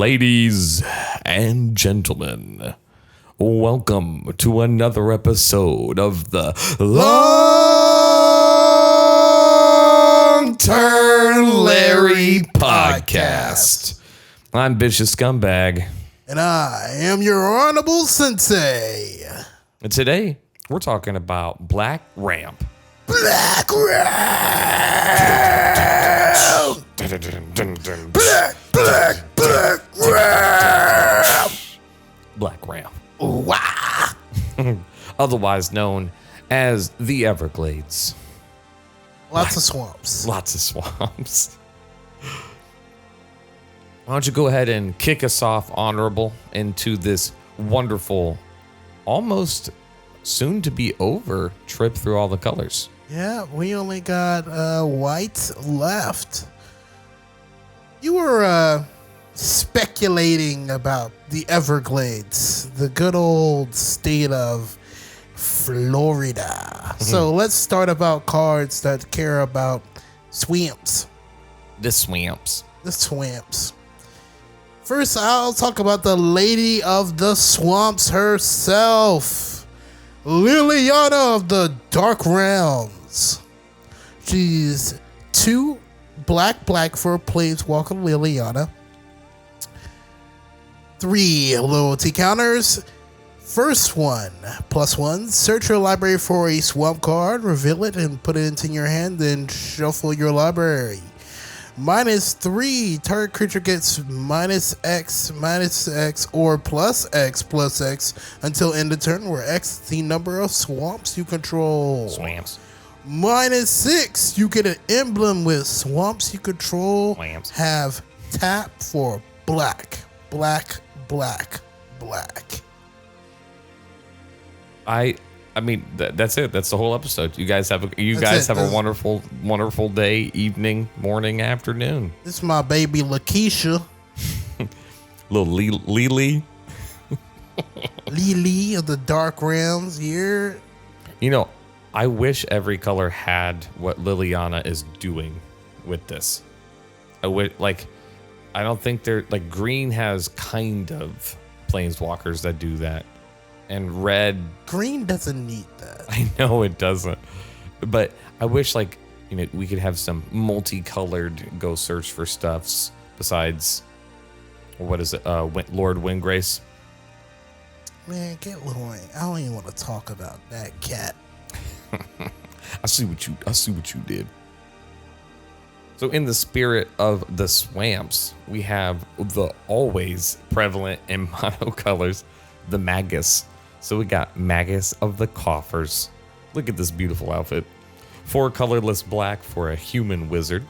Ladies and gentlemen, welcome to another episode of the Longturnlarry podcast. I'm Vicious Scumbag. And I am your honorable sensei. And today, we're talking about Black Ramp. Black Ramp! Black Ramp! Black Ramp. Wow! Otherwise known as the Everglades. Lots of swamps. Lots of swamps. Why don't you go ahead and kick us off, Honorable, into this wonderful, almost soon to be over trip through all the colors. Yeah, we only got white left. You were speculating about the Everglades, the good old state of Florida. So let's start about cards that care about swamps. The swamps. The swamps. First, I'll talk about the lady of the swamps herself, Liliana of the Dark Realms. She's 2 black for Planeswalker Liliana. 3 loyalty counters. First one, +1. Search your library for a swamp card, reveal it, and put it into your hand, then shuffle your library. -3, target creature gets -X, or +X until end of turn, where X is the number of swamps you control. Swamps. -6, you get an emblem with swamps you control. Swamps. Have tap for black. I mean, that's it. That's the whole episode. You guys have a wonderful day, evening, morning, afternoon. This is my baby Lakeisha. Little Lily. Lily of the Dark Realms here. You know, I wish every color had what Liliana is doing with this. I don't think they're like green has kind of planeswalkers that do that. And red. Green doesn't need that. I know it doesn't. But I wish we could have some multicolored go search for stuffs besides, what is it? Lord Windgrace. Man, get Lauren. I don't even want to talk about that cat. I see what you did. So in the spirit of the swamps, we have the always prevalent in monocolors, the Magus. So we got Magus of the Coffers. Look at this beautiful outfit. 4 colorless black for a human wizard.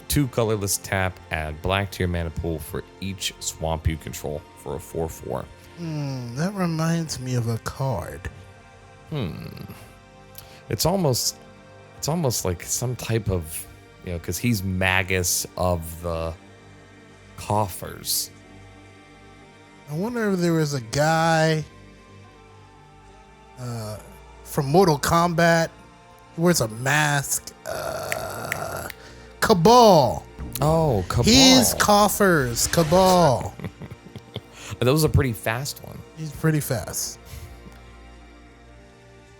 2 colorless tap, add black to your mana pool for each swamp you control for a 4/4. That reminds me of a card. It's almost like some type of, because he's Magus of the Coffers. I wonder if there was a guy from Mortal Kombat who wears a mask. Cabal. Oh, Cabal. He's Coffers. Cabal. That was a pretty fast one. He's pretty fast.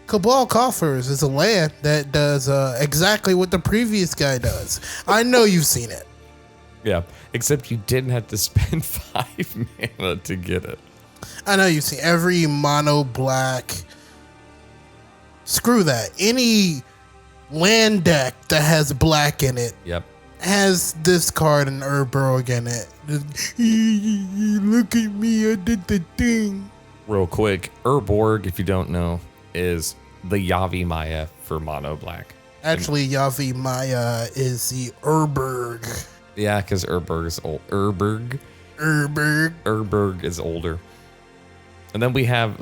Cabal Coffers is a land that does exactly what the previous guy does. I know you've seen it. Yeah, except you didn't have to spend 5 mana to get it. I know you've seen every mono black. Screw that. Any land deck that has black in it. Yep. Has this card and Urborg in it. Look at me, I did the thing. Real quick, Urborg, if you don't know, is the Yavi Maya for mono black. Actually, Yavi Maya is the Urborg. Yeah, because Urborg is old. Urborg is older. And then we have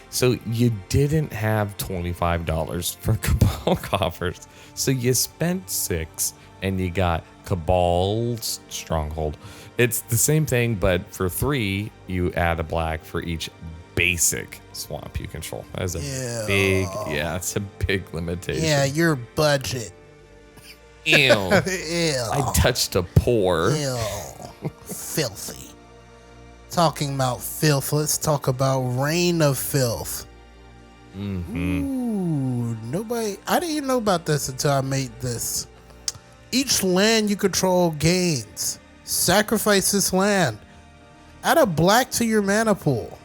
so you didn't have $25 for Cabal Coffers. So you spent 6 and you got Cabal's Stronghold. It's the same thing, but for 3, you add a black for each basic swamp you control. That's a it's a big limitation. Yeah, your budget. Ew. Ew. I touched a pore. Ew. Filthy. Talking about filth, let's talk about Reign of Filth. Ooh, I didn't even know about this until I made this. Each land you control gains. Sacrifice this land. Add a black to your mana pool.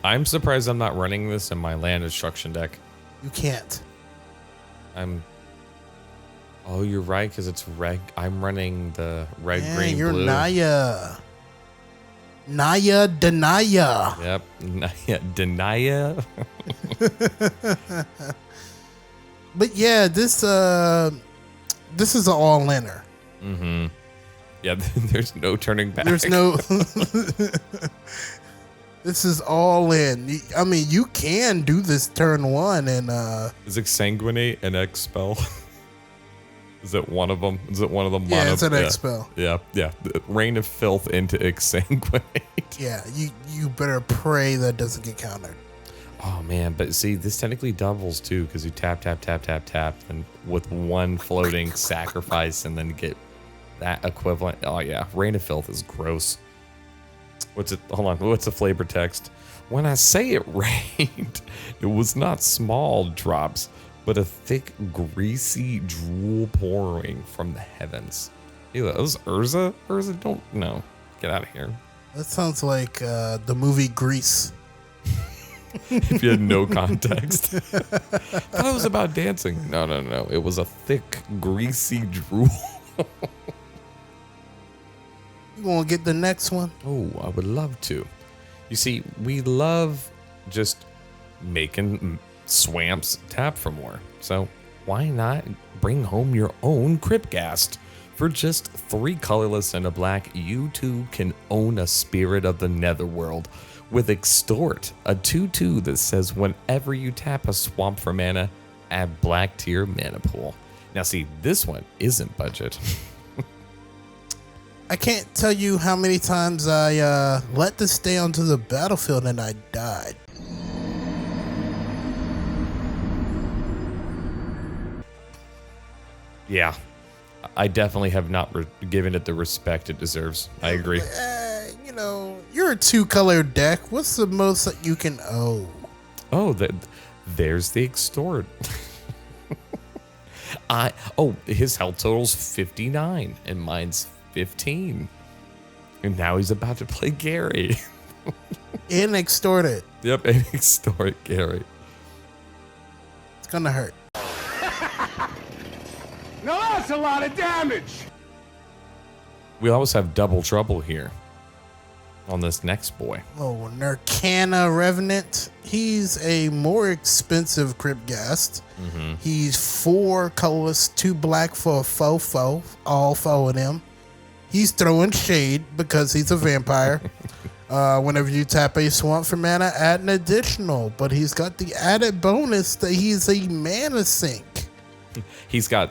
I'm surprised I'm not running this in my land destruction deck. You can't. Oh, you're right, because it's red. I'm running the red, green, you're blue. Naya. Naya Denaya. Yep. Naya Denaya. But yeah, this is an all-inner. Mm-hmm. Yeah, there's no turning back. There's no... This is all in. I mean, you can do this turn one and... Is Exsanguinate an X spell? Is it one of them? Is it one of them? Yeah, it's an X spell. Yeah. Reign of Filth into Exsanguinate. Yeah, you better pray that doesn't get countered. Oh, man. But see, this technically doubles, too, because you tap, and with one floating sacrifice and then get that equivalent. Oh, yeah. Reign of Filth is gross. What's it? Hold on. What's the flavor text? When I say it rained, it was not small drops, but a thick, greasy drool pouring from the heavens. Ew, that was Urza? Urza, don't know. Get out of here. That sounds like the movie Grease. If you had no context. I thought it was about dancing. No. It was a thick, greasy drool. You want to get the next one? Oh, I would love to. You see, we love just making swamps tap for more. So why not bring home your own Cryptghast? For just 3 colorless and a black, you too can own a spirit of the netherworld with Extort, a 2/2 that says whenever you tap a swamp for mana, add black to your mana pool. Now see, this one isn't budget. I can't tell you how many times I let this stay onto the battlefield and I died. Yeah, I definitely have not given it the respect it deserves. I agree. You're a 2-color deck. What's the most that you can owe? Oh, there's the Extort. His health total's 59 and mine's 15. And now he's about to play Gary. And extort it. Yep, and Extort Gary. It's gonna hurt. Now that's a lot of damage. We always have double trouble here on this next boy. Oh, Nurkana Revenant. He's a more expensive Cryptghast. Mm-hmm. He's 4 colorless, 2 black for a fofo. All 4 of them. He's throwing shade because he's a vampire. Whenever you tap a swamp for mana, add an additional. But he's got the added bonus that he's a mana sink. He's got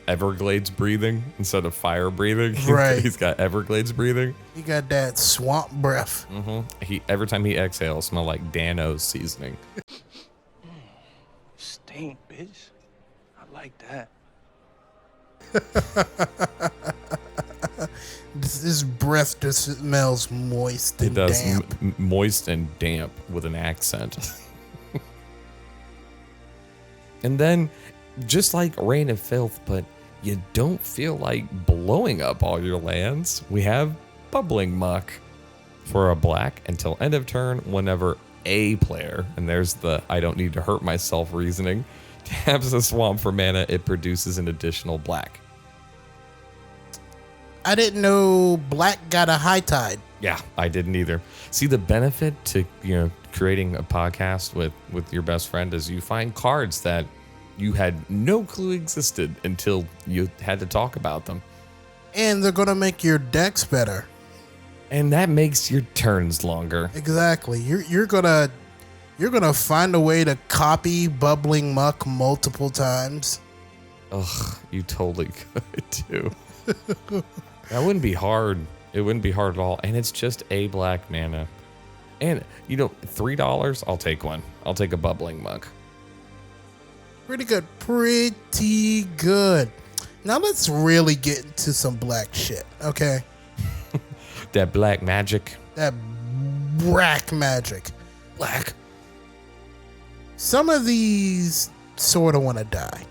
Everglades breathing instead of fire breathing. Right. He's got Everglades breathing. He got that swamp breath. Mm-hmm. Every time he exhales, smell like Dano's seasoning. Stink, bitch. I like that. This breath just smells moist and damp. Moist and damp with an accent. And then, just like Reign of Filth, but you don't feel like blowing up all your lands, we have Bubbling Muck for a black until end of turn whenever a player, and there's the I don't need to hurt myself reasoning, taps a swamp for mana, it produces an additional black. I didn't know black got a high tide. Yeah, I didn't either. See, the benefit to creating a podcast with your best friend is you find cards that you had no clue existed until you had to talk about them. And they're gonna make your decks better. And that makes your turns longer. Exactly. You're gonna find a way to copy Bubbling Muck multiple times. Ugh, you totally could too. That wouldn't be hard. It wouldn't be hard at all. And it's just a black mana. And, $3, I'll take one. I'll take a Bubbling Muck. Pretty good. Pretty good. Now let's really get into some black shit, okay? That black magic. That black magic. Black. Some of these sort of want to die.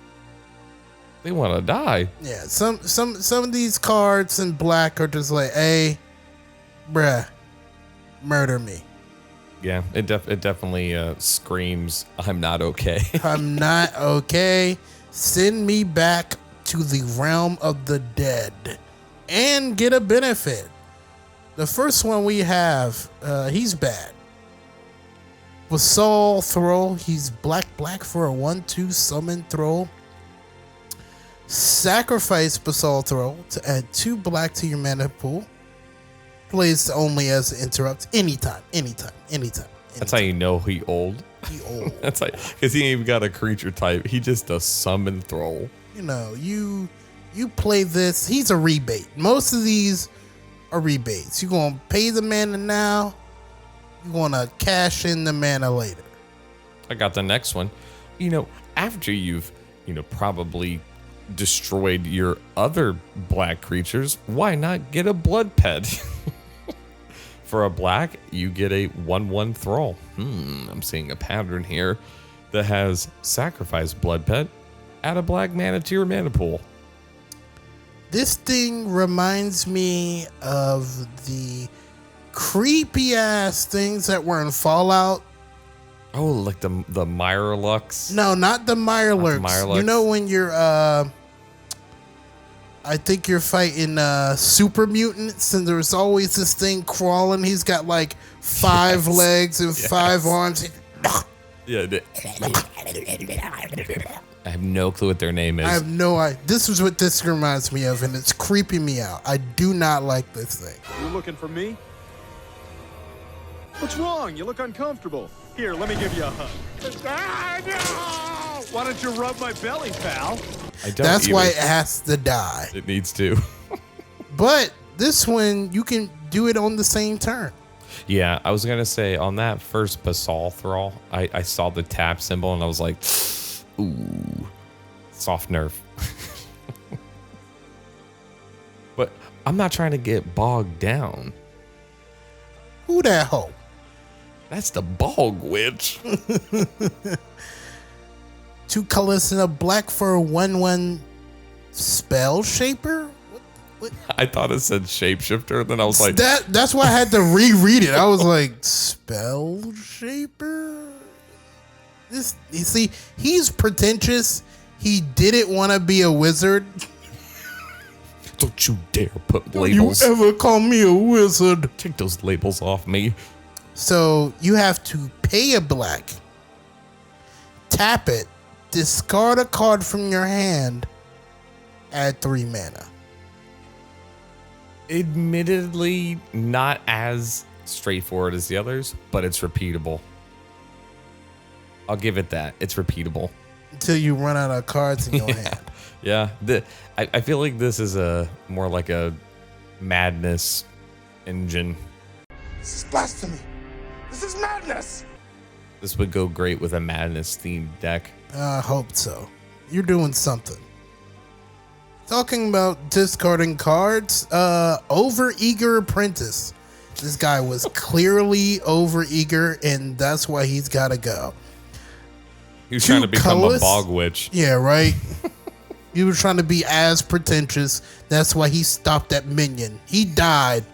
They want to die. Yeah, some of these cards in black are just like, hey, bruh, murder me. Yeah, it definitely screams, I'm not okay. I'm not okay. Send me back to the realm of the dead and get a benefit. The first one we have, he's bad. Basal Throw, he's black for a 1/2 summon throw. Sacrifice Basal Throw to add 2 black to your mana pool. Plays only as an interrupt anytime. That's how you know he old. He old. That's how, because he ain't even got a creature type. He just a summon throw. You know, you play this. He's a rebate. Most of these are rebates. You're gonna pay the mana now. You're gonna cash in the mana later. I got the next one. You know, after you've probably destroyed your other black creatures, why not get a blood pet? For a black, you get a 1/1 thrall. I'm seeing a pattern here that has sacrifice blood pet, add a black mana to your mana pool. This thing reminds me of the creepy ass things that were in Fallout. Oh, like the Mirelux? No, not the Mirelux. You know when you're I think you're fighting super mutants and there's always this thing crawling. He's got like 5 legs and 5 arms. Yeah. I have no clue what their name is. I have no idea. This is what this reminds me of, and it's creeping me out. I do not like this thing. You looking for me? What's wrong? You look uncomfortable. Here, let me give you a hug. Why don't you rub my belly, pal? That's why it has to die. It needs to. But this one, you can do it on the same turn. Yeah, I was gonna say on that first Basal Thrall, I saw the tap symbol and I was like, ooh, soft nerf. But I'm not trying to get bogged down. Who that hoe? That's the bog witch. 2 colors and a black for a 1/1 spell shaper. What? I thought it said shapeshifter, then I was like, That's why I had to reread it. I was like, spell shaper. This, you see, he's pretentious. He didn't want to be a wizard. don't you dare put labels. You ever call me a wizard? Take those labels off me. So you have to pay a black, tap it, discard a card from your hand, add 3 mana. Admittedly, not as straightforward as the others, but it's repeatable. I'll give it that. It's repeatable. Until you run out of cards in your hand. Yeah. I feel like this is more like a madness engine. This is blasphemy. This is madness. This would go great with a madness themed deck. I hope so. You're doing something. Talking about discarding cards, Overeager Apprentice. This guy was clearly overeager, and that's why he's got to go. He was trying to become colorless? a bog witch. Yeah, right? He was trying to be as pretentious. That's why he stopped at minion. He died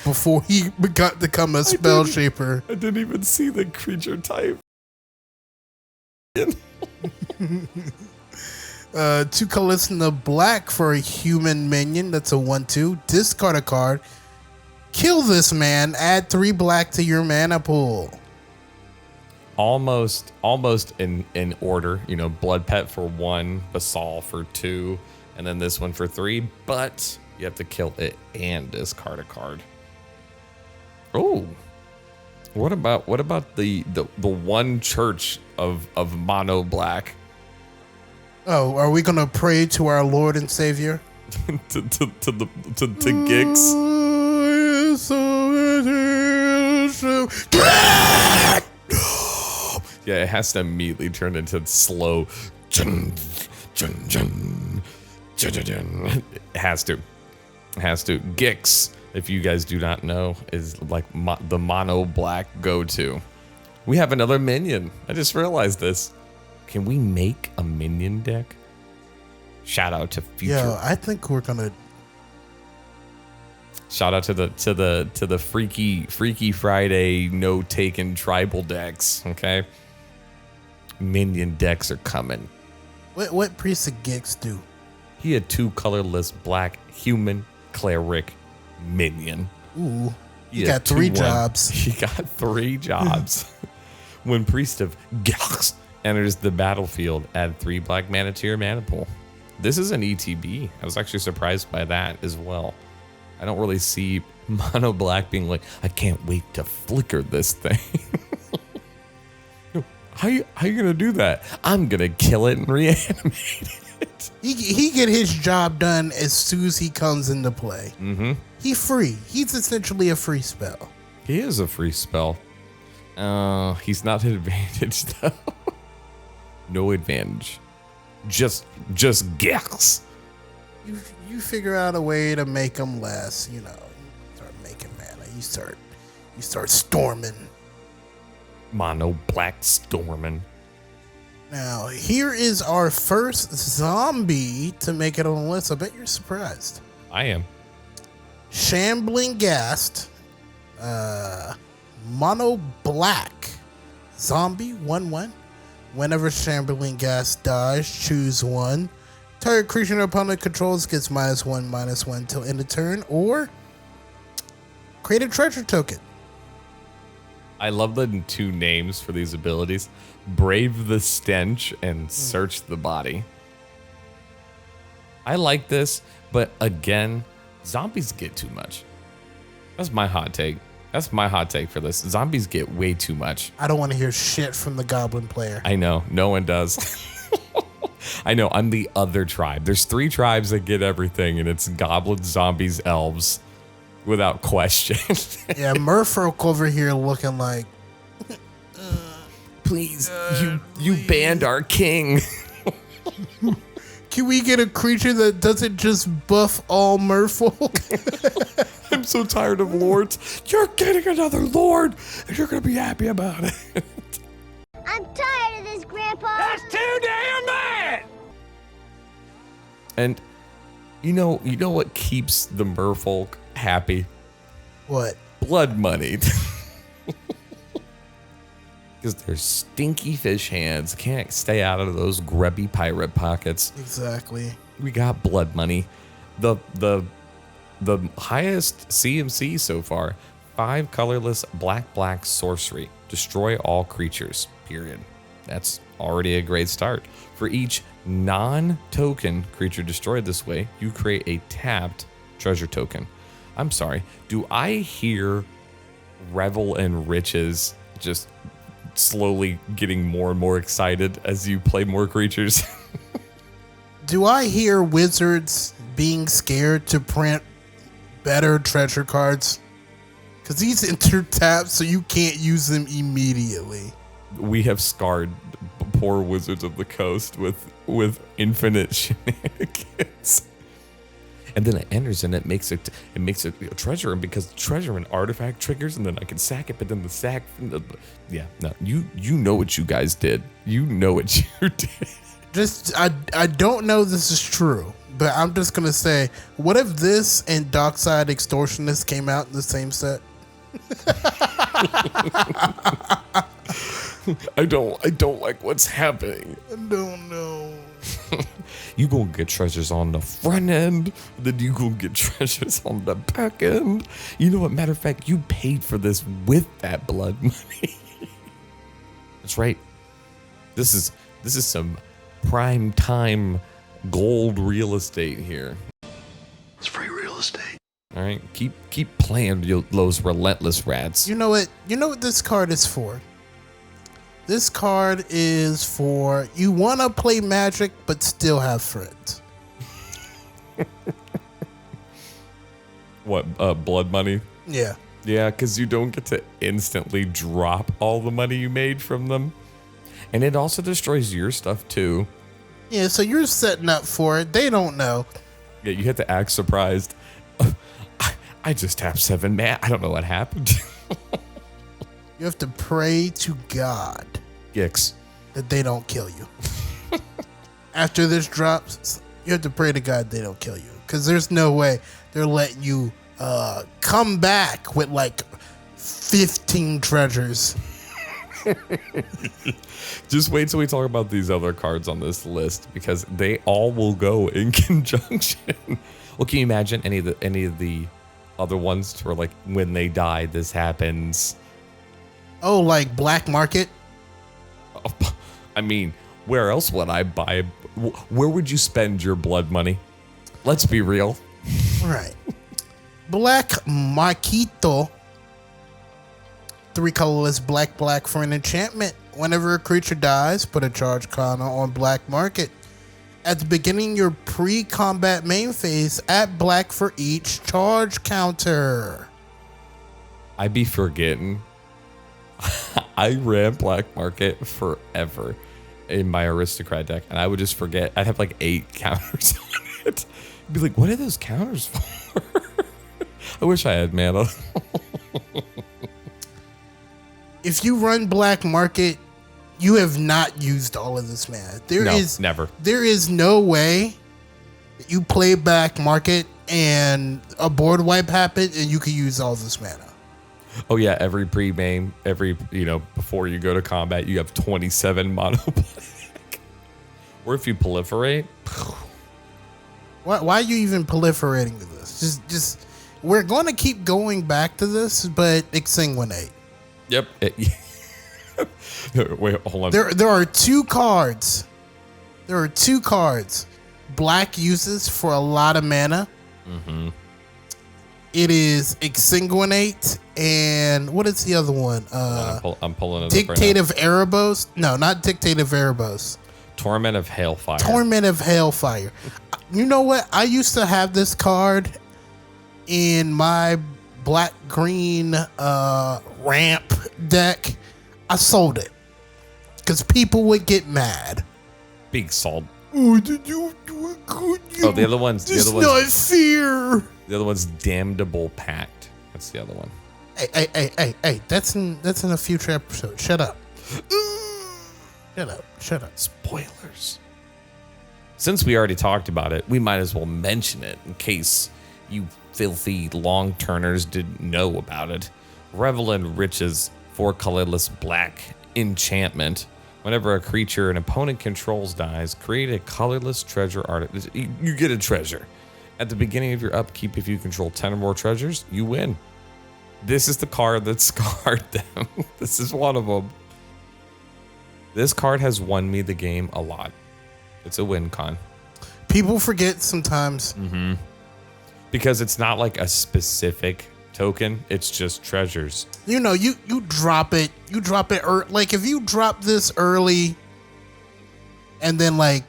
before he got to become a spell shaper. I didn't even see the creature type. 2 colors in the black for a human minion. That's a 1/2. Discard a card. Kill this man. Add 3 black to your mana pool. Almost in order. You know, Blood Pet for 1, Basal for 2, and then this one for 3. But you have to kill it and discard a card. Oh, what about the one church of mono black? Oh, are we gonna pray to our Lord and Savior? to Gix. Yeah, it has to immediately turn into slow. It has to. Gix. if you guys do not know, is like the mono black go-to. We have another minion. I just realized this. Can we make a minion deck? Shout out to future. Yeah, I think we're gonna. Shout out to the Freaky Friday no taken tribal decks. Okay, minion decks are coming. What Priest of Gix do? He had 2 colorless black human cleric minion. Ooh, he had got 3 2-1. jobs. He got 3 jobs. When Priest of Gix enters the battlefield, add 3 black mana to your mana pool. This is an ETB. I was actually surprised by that as well. I don't really see mono black being like, I can't wait to flicker this thing. How you gonna do that? I'm gonna kill it and reanimate it. He get his job done as soon as he comes into play. Mm-hmm. He free. He's essentially a free spell. He is a free spell. He's not an advantage though. No advantage. Just Gex. You figure out a way to make him less. You know, you start making mana. You start storming. Mono black storming. Now here is our first zombie to make it on the list. I bet you're surprised. I am. Shambling Ghast, mono black zombie 1/1. Whenever Shambling Ghast dies, choose 1. Target creature your opponent controls gets -1/-1 till end of turn, or create a treasure token. I love the 2 names for these abilities: Brave the Stench and Search the Body. I like this, but again, zombies get too much. That's my hot take. That's my hot take for this. Zombies get way too much. I don't want to hear shit from the goblin player. I know. No one does. I know. I'm the other tribe. There's 3 tribes that get everything, and it's goblins, zombies, elves. Without question. Yeah, Merfolk over here looking like, Please, you banned our king. can we get a creature that doesn't just buff all Merfolk? I'm so tired of lords. You're getting another lord, and you're gonna be happy about it. I'm tired of this, Grandpa. That's too damn bad! And you know what keeps the merfolk happy? What? Blood money. Because their stinky fish hands can't stay out of those grubby pirate pockets. Exactly. We got blood money. The highest CMC so far, 5 colorless black sorcery. Destroy all creatures, period. That's already a great start. For each non-token creature destroyed this way, you create a tapped treasure token. I'm sorry, do I hear Revel and Riches just slowly getting more and more excited as you play more creatures? Do I hear wizards being scared to print better treasure cards? Because these enter tapped, so you can't use them immediately. We have scarred poor Wizards of the Coast with infinite shenanigans. And then it enters and it makes it a treasure, and because treasure and artifact triggers, and then I can sack it, but then the sack, yeah, no, you know what you guys did. You know what you did. I don't know this is true, but I'm just gonna say, what if this and Dockside Extortionist came out in the same set? I don't like what's happening. I don't know. You gonna get treasures on the front end, then you gonna get treasures on the back end. You know what? Matter of fact, you paid for this with that blood money. That's right. This is some prime time gold real estate here. It's free real estate. All right, keep playing those relentless rats. You know what this card is for? This card is for you want to play Magic but still have friends. What, blood money? Yeah. Yeah, because you don't get to instantly drop all the money you made from them. And it also destroys your stuff too. Yeah, so you're setting up for it. They don't know. Yeah, you have to act surprised. I just tapped 7 mana. I don't know what happened. You have to pray to God Gix. that they don't kill you. After this drops, you have to pray to God they don't kill you. Because there's no way they're letting you come back with like 15 treasures. Just wait till we talk about these other cards on this list because they all will go in conjunction. Well, can you imagine any of the other ones where like when they die, this happens? Oh, like black market? I mean, where else would I buy? Where would you spend your blood money? Let's be real. Right. Black Marquito. 3 colorless black for an enchantment. Whenever a creature dies, put a charge counter on black market. At the beginning of your pre-combat main phase, add black for each charge counter. I be forgetting. I ran black market forever in my aristocrat deck, and I would just forget. I'd have like 8 counters on it. I'd be like, what are those counters for? I wish I had mana. If you run black market, you have not used all of this mana. Never. There is no way that you play black market and a board wipe happened and you can use all this mana. Oh yeah, every pre-game, before you go to combat, you have 27 mono black. Or if you proliferate. Why are you even proliferating to this? Just we're going to keep going back to this, but exsanguinate. Yep. Wait, hold on. There are 2 cards. There are 2 cards. Black uses for a lot of mana. Mm-hmm. It is exsanguinate and what is the other one? I'm pulling it Dictative Erebos. No, not Dictative Erebos. Torment of Hailfire. Torment of Hailfire. You know what? I used to have this card in my black-green ramp deck. I sold it because people would get mad. Big salt. Oh, did you do it good? The other one's not fair. The other one's Damnable Pact. That's the other one. Hey! That's in a future episode. Shut up. Shut up. Spoilers. Since we already talked about it, we might as well mention it in case you filthy long-turners didn't know about it. Revel in Riches 4 colorless black enchantment. Whenever a creature an opponent controls dies, create a colorless treasure artifact. You get a treasure. At the beginning of your upkeep, if you control 10 or more treasures, you win. This is the card that scarred them. This is one of them. This card has won me the game a lot. It's a win con. People forget sometimes. Mm-hmm. Because it's not like a specific token. It's just treasures. You drop it. You drop it. Like if you drop this early and then like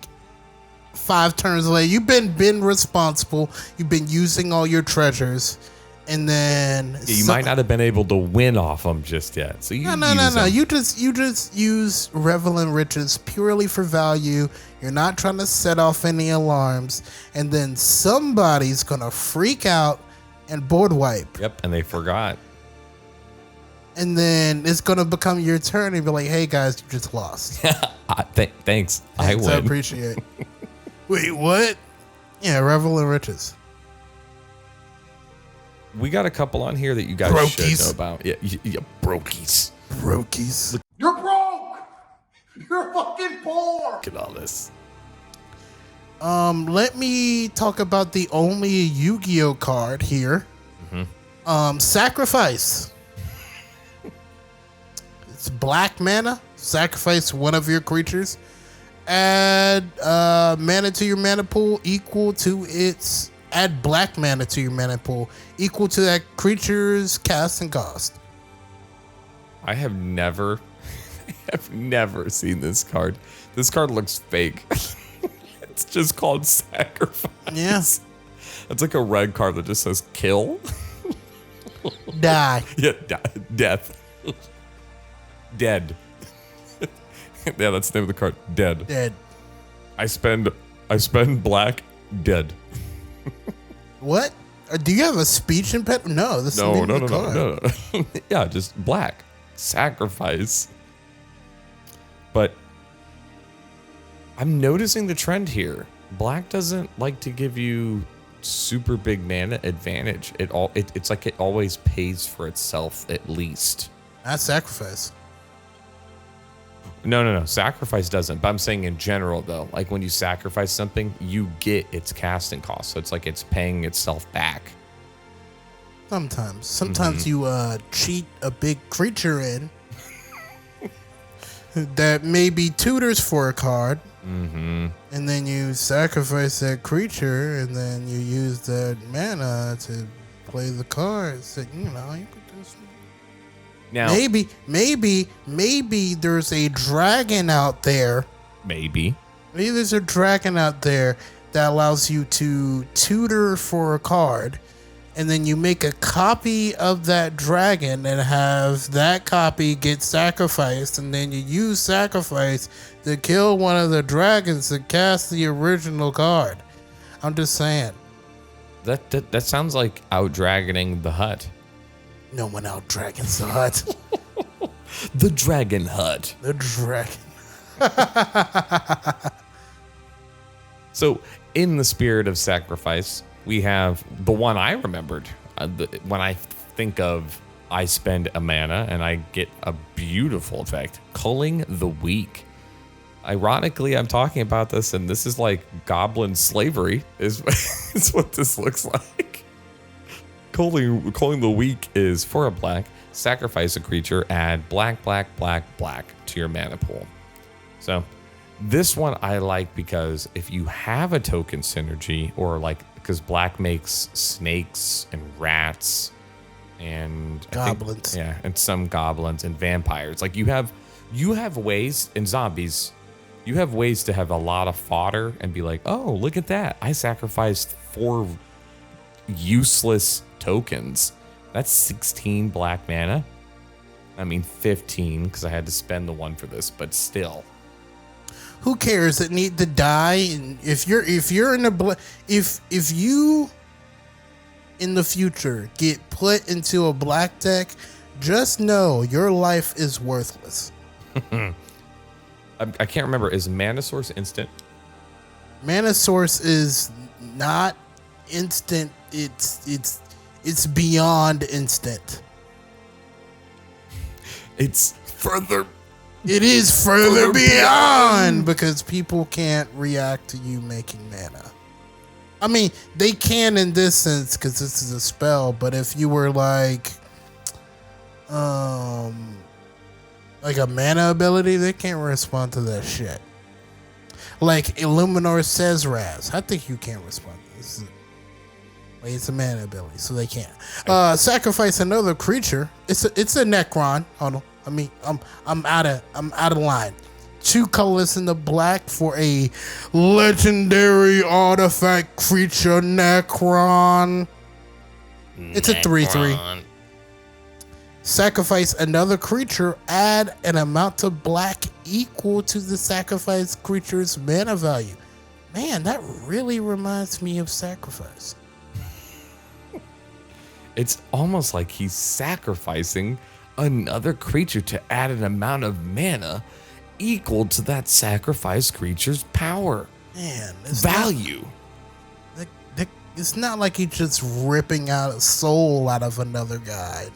5 turns later, you've been responsible. You've been using all your treasures. And then you might not have been able to win off them just yet. So no. You just use Revel in Riches purely for value. You're not trying to set off any alarms. And then somebody's gonna freak out and board wipe. Yep, and they forgot. And then it's gonna become your turn and be like, "Hey guys, you just lost." Thanks. I win. I appreciate. Wait, what? Yeah, Revel in Riches. We got a couple on here that you guys should know about. Yeah, brokies. Brokies. You're broke! You're fucking poor! Look at all this. Let me talk about the only Yu-Gi-Oh card here. Mm-hmm. Sacrifice. It's black mana. Sacrifice one of your creatures. Add mana to your mana pool equal to its. Add black mana to your mana pool equal to that creature's cast and cost. I have never seen this card. This card looks fake. It's just called Sacrifice. Yeah. It's like a red card that just says kill. Die. Yeah, death. Dead. Yeah, that's the name of the card. Dead. Dead. I spend black, dead. What? Do you have a speech impediment? No, this is the name of the card. No. Yeah, just black. Sacrifice. But I'm noticing the trend here. Black doesn't like to give you super big mana advantage. It's like it always pays for itself at least. Not sacrifice. No. Sacrifice doesn't. But I'm saying in general, though, like when you sacrifice something, you get its casting cost. So it's like it's paying itself back. Sometimes you cheat a big creature in that maybe tutors for a card. Mm-hmm. And then you sacrifice that creature, and then you use that mana to play the cards. That you could do some. Now, maybe there's a dragon out there. Maybe there's a dragon out there that allows you to tutor for a card, and then you make a copy of that dragon and have that copy get sacrificed, and then you use sacrifice to kill one of the dragons to cast the original card. I'm just saying. That sounds like out-dragoning the hut. No one out-dragons the hut. The dragon hut. The dragon. So, in the spirit of sacrifice, we have the one I remembered. When I think of I spend a mana and I get a beautiful effect, culling the weak. Ironically, I'm talking about this, and this is like goblin slavery is what this looks like. Culling the weak is for a black, sacrifice a creature, add black to your mana pool. So this one I like because if you have a token synergy, or because black makes snakes and rats and goblins, and some goblins and vampires. Like you have ways in zombies. You have ways to have a lot of fodder and be like, oh, look at that. I sacrificed 4 useless tokens. That's 16 black mana. I mean, 15 because I had to spend the one for this, but still. Who cares? It need to die. And if you in the future get put into a black deck, just know your life is worthless. I can't remember. Is Mana Source instant? Mana Source is not instant. It's beyond instant. It's further. It is further beyond because people can't react to you making mana. I mean, they can in this sense because this is a spell. But if you were like a mana ability, they can't respond to that shit. Like Illuminor Cesraz, I think you can't respond to this. It's a mana ability, so they can't. Sacrifice another creature. It's a Necron. Hold on. I mean, I'm out of line. 2 colors in the black for a legendary artifact creature, Necron. It's a 3/3. Sacrifice another creature, add an amount of black equal to the sacrificed creature's mana value. Man, that really reminds me of Sacrifice. It's almost like he's sacrificing another creature to add an amount of mana equal to that sacrificed creature's power. Man, value. It's not like he's just ripping out a soul out of another guy.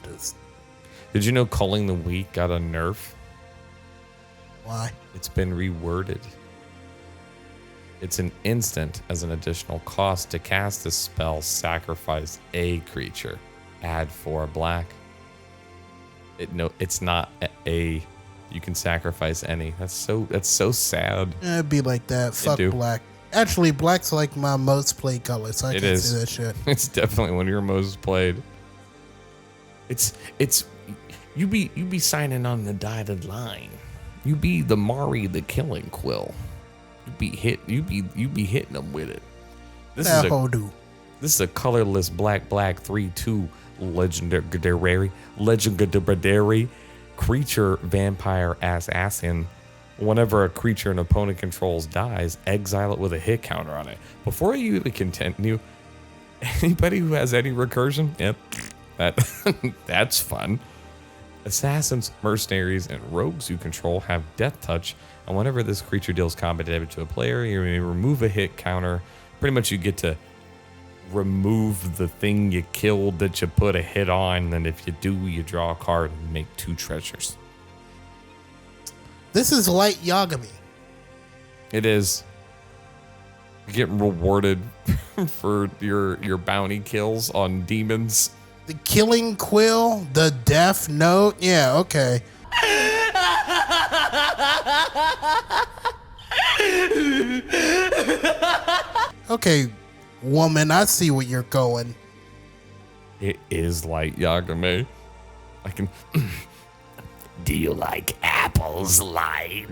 Did you know Culling the Weak got a nerf? Why? It's been reworded. It's an instant as an additional cost to cast this spell. Sacrifice a creature. Add 4 black. It's not a. You can sacrifice any. That's so sad. It'd be like that. Fuck black. Actually, black's like my most played color, so I can't see that shit. It's definitely one of your most played. It's you be signing on the dotted line. You be the Mari the Killing Quill. You be hitting them with it. This is a colorless black 3/2 legendary creature vampire assassin. Whenever a creature an opponent controls dies, exile it with a hit counter on it. Before you even continue, Anybody who has any recursion, yep, that's fun. Assassins, mercenaries, and rogues you control have death touch, and whenever this creature deals combat damage to a player, you may remove a hit counter. Pretty much you get to remove the thing you killed that you put a hit on, and if you do, you draw a card and make 2 treasures. This is light Yagami. It is. You get rewarded for your bounty kills on demons. The Killing Quill, the Death Note. Yeah, okay. Okay, woman, I see where you're going. It is light Yagami. I can. Do you like apples, light?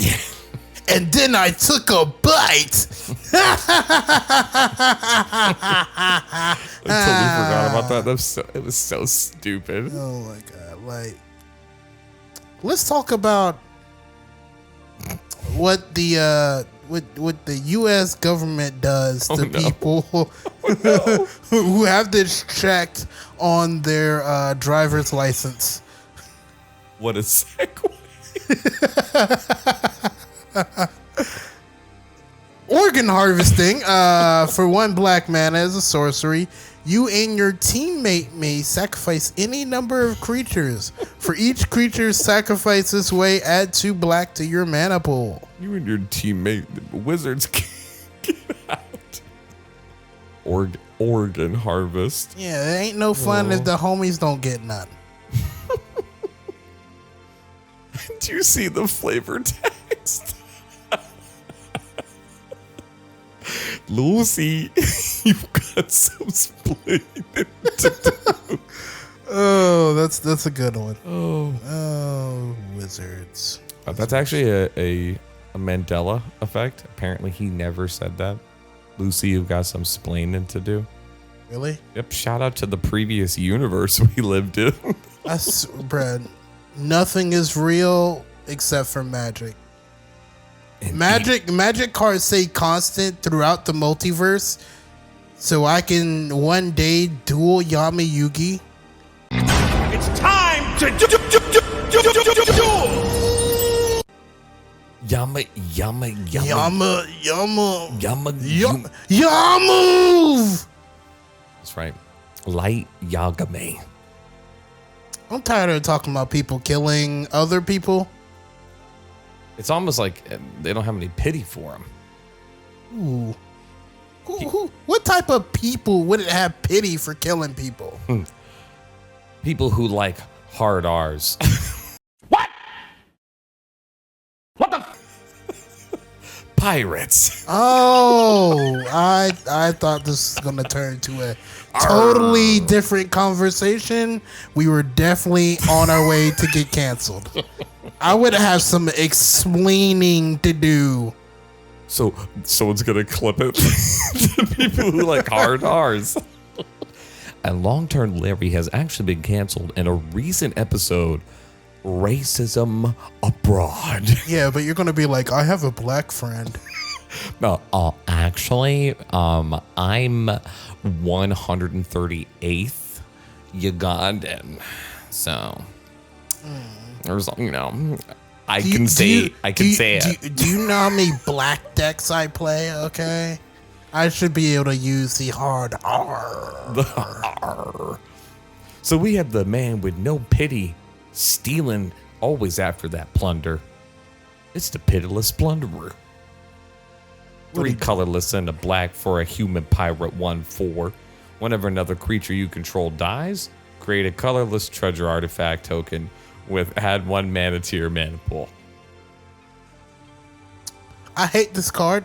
And then I took a bite. I totally forgot about that. It was so stupid. Oh my god! Like, let's talk about what the U.S. government does to people who have this checked on their driver's license. What a segue. Organ harvesting. For 1 black mana as a sorcery, you and your teammate may sacrifice any number of creatures. For each creature sacrificed this way, add 2 black to your mana pool. You and your teammate, the wizards, can't get out. Organ harvest. Yeah, it ain't no fun if the homies don't get none. Do you see the flavor text? Lucy, you've got some splaining to do. Oh, that's a good one. Oh, wizards. That's actually a Mandela effect. Apparently, he never said that. Lucy, you've got some splaining to do. Really? Yep. Shout out to the previous universe we lived in. That's Brad. Nothing is real except for magic. Magic cards stay constant throughout the multiverse, so I can one day duel Yama Yugi. It's time to duel! Yama. Move! That's right. Light Yagame. I'm tired of talking about people killing other people. It's almost like they don't have any pity for him. Ooh. What type of people would it have pity for killing people? People who like hard R's. What? What the? Pirates. Oh, I thought this was gonna turn to a totally different conversation. We were definitely on our way to get canceled. I would have some explaining to do. So someone's gonna clip it to people who like hard R's. And Longturnlarry has actually been canceled in a recent episode. Racism abroad. Yeah, but you're gonna be like, I have a black friend. No, actually, I'm 138th Ugandan. So there's, I can say it. Do you know how many black decks I play? Okay, I should be able to use the hard R. The R. So we have the man with no pity, stealing always after that plunder. It's the pitiless plunderer. 3 colorless and a black for a human pirate 1/4. Whenever another creature you control dies, create a colorless treasure artifact token with add 1 mana to your mana pool. I hate this card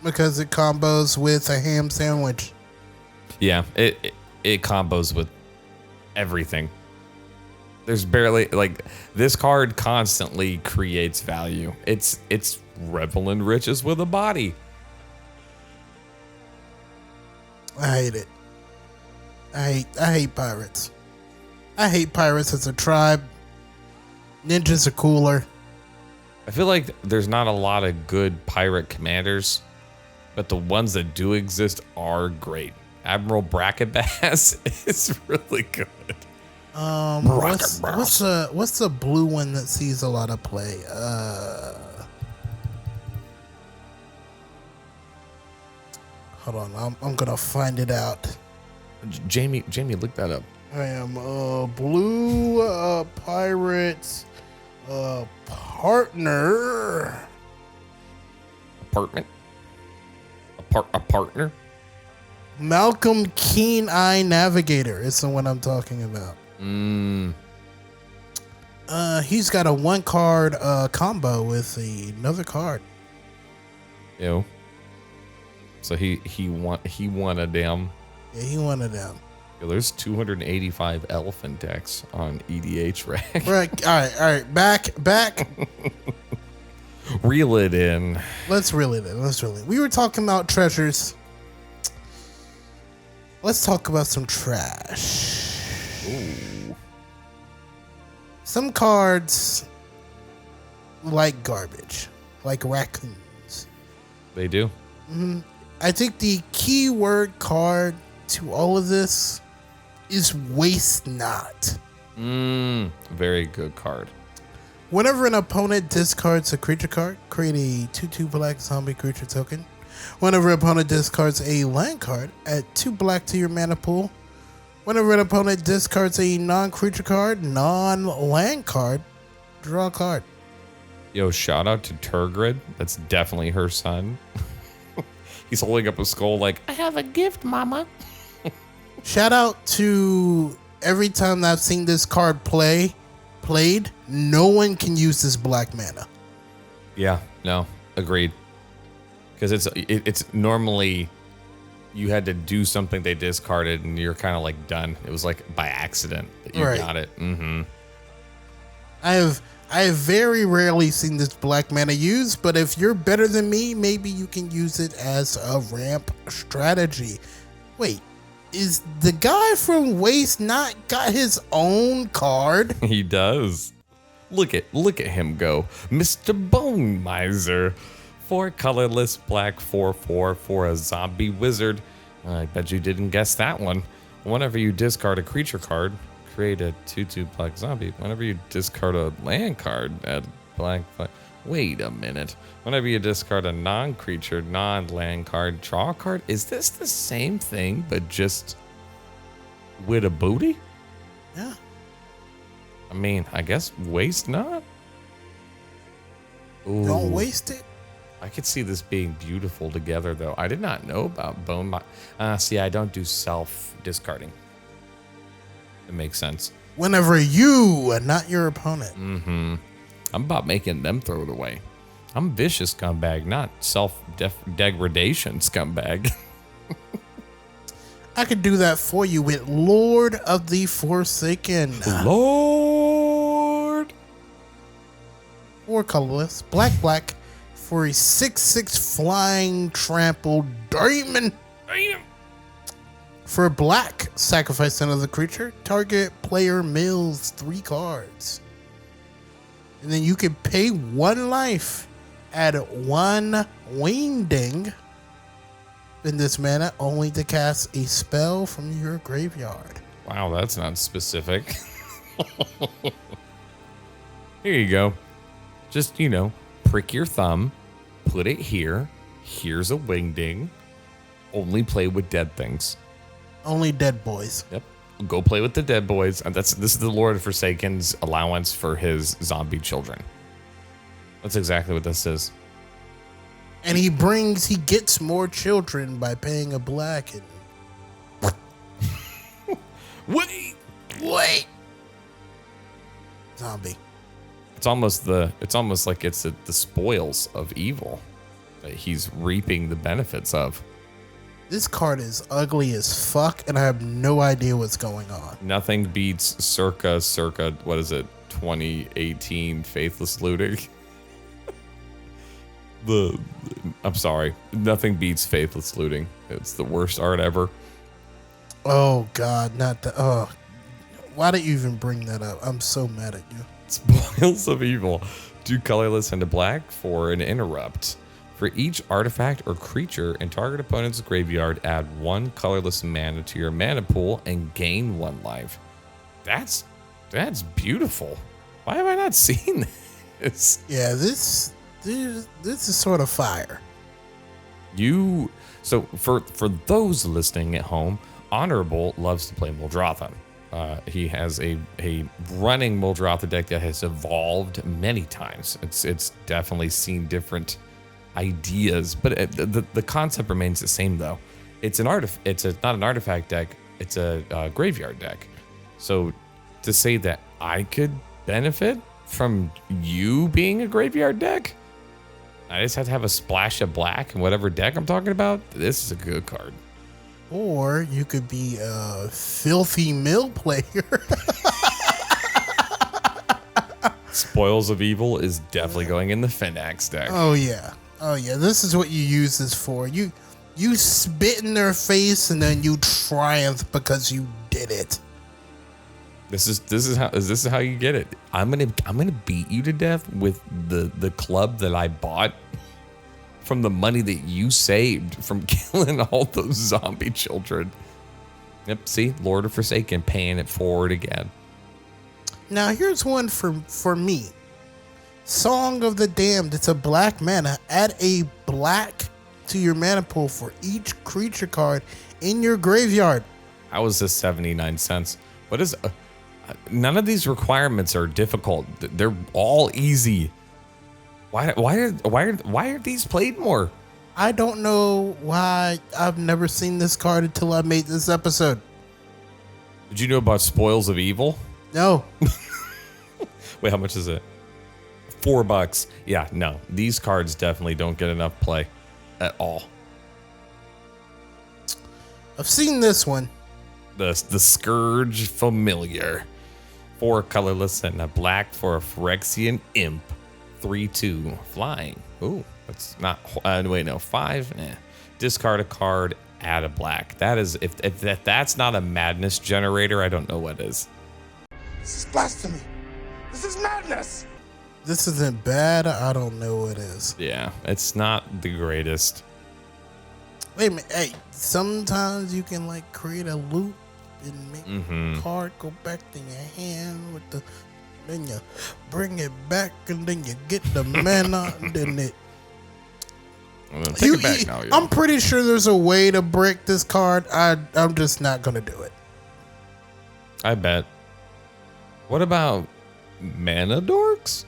because it combos with a ham sandwich. Yeah, it combos with everything. There's barely, like, this card constantly creates value. It's revel in riches with a body. I hate it. I hate pirates. I hate pirates as a tribe. Ninjas are cooler. I feel like there's not a lot of good pirate commanders, but the ones that do exist are great. Admiral Bracket Bass is really good. What's the blue one that sees a lot of play? Hold on, I'm gonna find it out. Jamie, look that up. I am blue pirates partner. Apartment. A partner. Malcolm Keen Eye Navigator is the one I'm talking about. He's got a 1-card combo with another card. Ew. So he won a damn. Yeah, he won a damn. Yo, there's 285 elephant decks on EDH rack. Right. All right. Back. Reel it in. Let's reel it in. We were talking about treasures. Let's talk about some trash. Ooh. Some cards like garbage, like raccoons. They do. I think the keyword card to all of this is waste not. Very good card. Whenever an opponent discards a creature card, create a 2/2 black zombie creature token. Whenever an opponent discards a land card, add 2 black to your mana pool. Whenever an opponent discards a non-creature card, non-land card, draw a card. Yo, shout out to Turgrid. That's definitely her son. He's holding up a skull like, I have a gift, mama. Shout out to every time that I've seen this card played, no one can use this black mana. Yeah, no, agreed. Because it's normally you had to do something they discarded and you're kind of like done. It was like by accident that you got it. I have very rarely seen this black mana used, but if you're better than me, maybe you can use it as a ramp strategy. Wait, is the guy from Waste not got his own card? He does. Look at him go, Mr. Bone Miser. 4 colorless black 4/4 for a zombie wizard. I bet you didn't guess that one. Whenever you discard a creature card, create a 2/2 black zombie. Whenever you discard a land card, add black. Wait a minute. Whenever you discard a non-creature, non-land card, draw a card. Is this the same thing, but just with a booty? Yeah. I mean, I guess waste not. Ooh. Don't waste it. I could see this being beautiful together, though. I did not know about bone. See, I don't do self-discarding. It makes sense. Whenever you, not your opponent. I'm about making them throw it away. I'm vicious scumbag, not self-degradation scumbag. I could do that for you with Lord of the Forsaken. Lord! 4 colorless, black, for a 6/6 flying trampled diamond. For black, sacrifice another creature. Target player mills 3 cards. And then you can pay 1 life. Add 1 wingding in this mana only to cast a spell from your graveyard. Wow, that's not specific. Here you go. Just, prick your thumb, put it here. Here's a wingding. Only play with dead things. Only dead boys. Yep. Go play with the dead boys. And this is the Lord of Forsaken's allowance for his zombie children. That's exactly what this is. And he gets more children by paying a black. And Wait. Zombie. It's almost like it's the spoils of evil that he's reaping the benefits of. This card is ugly as fuck, and I have no idea what's going on. Nothing beats circa, what is it, 2018 Faithless Looting? I'm sorry. Nothing beats Faithless Looting. It's the worst art ever. Oh, God, not that. Oh, why did you even bring that up? I'm so mad at you. Spoils of evil. 2 colorless and a black for an interrupt. For each artifact or creature in target opponent's graveyard, add 1 colorless mana to your mana pool and gain 1 life. That's beautiful. Why have I not seen this? Yeah, this is sort of fire. So for those listening at home, Honorable loves to play Muldrotha. He has a running Muldrotha deck that has evolved many times. It's definitely seen different ideas, but the concept remains the same though. It's not an artifact deck. It's a graveyard deck. So to say that I could benefit from you being a graveyard deck, I just have to have a splash of black in whatever deck I'm talking about. This is a good card. Or you could be a filthy mill player. Spoils of Evil is definitely going in the Fenax deck. Oh yeah. This is what you use this for. You spit in their face and then you triumph because you did it. This is how you get it. I'm gonna beat you to death with the club that I bought from the money that you saved from killing all those zombie children. Yep, see, Lord of Forsaken paying it forward again. Now here's one for me. Song of the Damned. It's a black mana. Add a black to your mana pool for each creature card in your graveyard. How is this 79 cents? What is? None of these requirements are difficult. They're all easy. Why are these played more? I don't know why. I've never seen this card until I made this episode. Did you know about Spoils of Evil? No. Wait, how much is it? $4. Yeah, no. These cards definitely don't get enough play at all. I've seen this one. The Scourge Familiar. 4 colorless and a black for a Phyrexian Imp. 3/2 flying. Ooh, that's not. Wait, no, 5. Nah. Discard a card. Add a black. That is if that's not a madness generator, I don't know what is. This is blasphemy. This is madness. This isn't bad. I don't know what it is. Yeah, it's not the greatest. Wait a minute. Hey, sometimes you can like create a loop and make the card go back in your hand with the. Then you bring it back and then you get the mana and then it. Take it back now. I'm pretty sure there's a way to break this card. I'm just not gonna do it. I bet. What about Mana Dorks?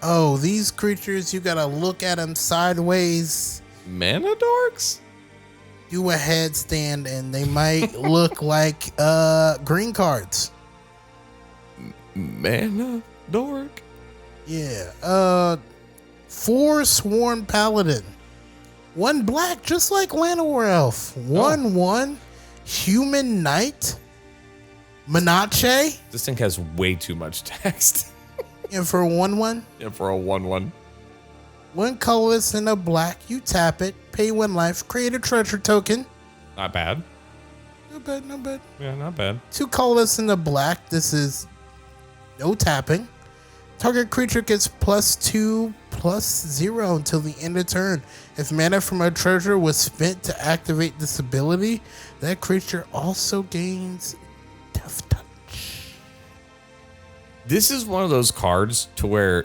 Oh, these creatures, you gotta look at them sideways. Mana Dorks? Do a headstand and they might look like green Mana Dork? Yeah. 4 Sworn Paladin. 1 black, just like Llanowar Elf. 1/1 Human Knight. Menache. This thing has way too much text. And for a 1/1. Yeah, for a 1/1. 1 colorless and a black. You tap it, pay 1 life, create a treasure token. Not bad. Not bad, not bad. Yeah, not bad. 2 colorless and a black. This is no tapping. Target creature gets +2/+0 until the end of turn. If mana from a treasure was spent to activate this ability, that creature also gains Death Touch. This is one of those cards to where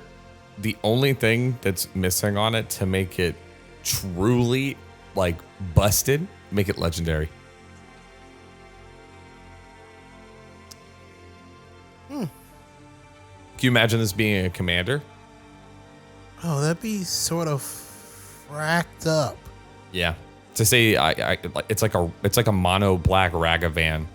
the only thing that's missing on it to make it truly like busted, make it legendary. Can you imagine this being a commander? Oh, that'd be sort of fracked up. Yeah. To say it's like a mono black Ragavan.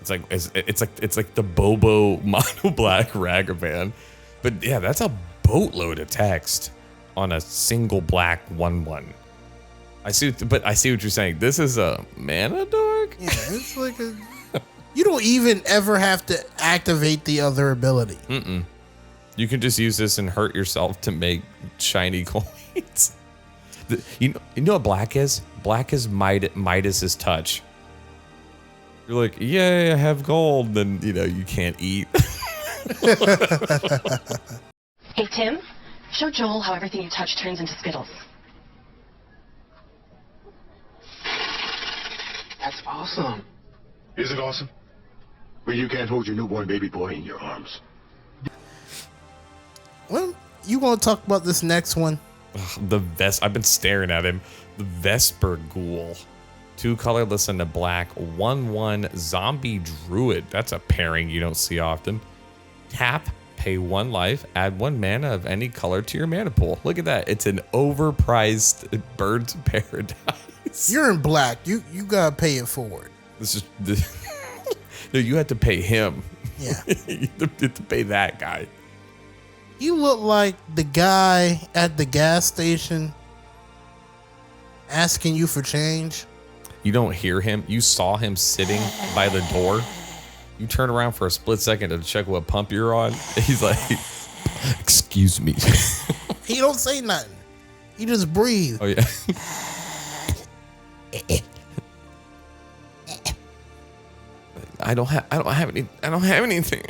It's like the Bobo mono black Ragavan. But yeah, that's a boatload of text on a single black 1/1. I see what you're saying. This is a Mana Dork? Yeah, it's like a you don't even ever have to activate the other ability. You can just use this and hurt yourself to make shiny coins. You know what black is? Black is Midas's touch. You're like, yay, I have gold. Then, you can't eat. Hey, Tim, show Joel how everything you touch turns into Skittles. That's awesome. Is it awesome? Well, you can't hold your newborn baby boy in your arms. Well, you want to talk about this next one? The I've been staring at him. The Vesper Ghoul. 2 colorless and a black. 1/1 zombie druid. That's a pairing you don't see often. Tap, pay 1 life, add 1 mana of any color to your mana pool. Look at that. It's an overpriced Bird's Paradise. You're in black. You gotta pay it forward. No, you had to pay him. Yeah. You had to pay that guy. You look like the guy at the gas station asking you for change. You don't hear him. You saw him sitting by the door. You turn around for a split second to check what pump you're on. He's like, excuse me. He don't say nothing. He just breathe. Oh yeah. I don't have anything.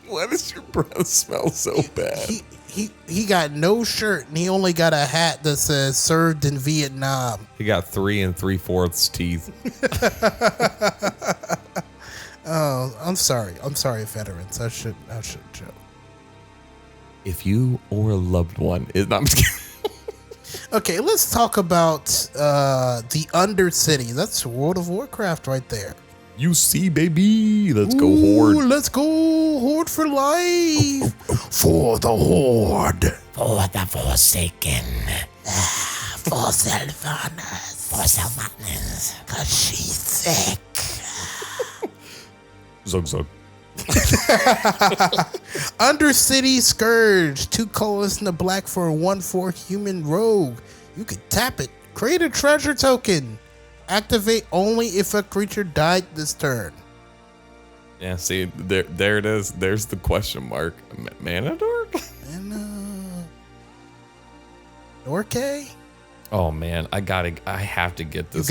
Why does your breath smell so bad? He got no shirt and he only got a hat that says served in Vietnam. He got 3 3/4 teeth. Oh, I'm sorry, veterans. I should joke. If you or a loved one is not. I'm just kidding. Okay, let's talk about the Undercity. That's World of Warcraft right there. You see, baby. Let's go Horde. Let's go Horde for life. For the Horde. For the Forsaken. For Sylvanas. For Sylvanas. Cause she's sick. Zug zug. Undercity Scourge. 2 colorless and a black for a 1/4 human rogue. You can tap it. Create a treasure token. Activate only if a creature died this turn. Yeah, see, there it is. There's the question mark. Mana Dork? And Dorke? Oh man, I have to get this.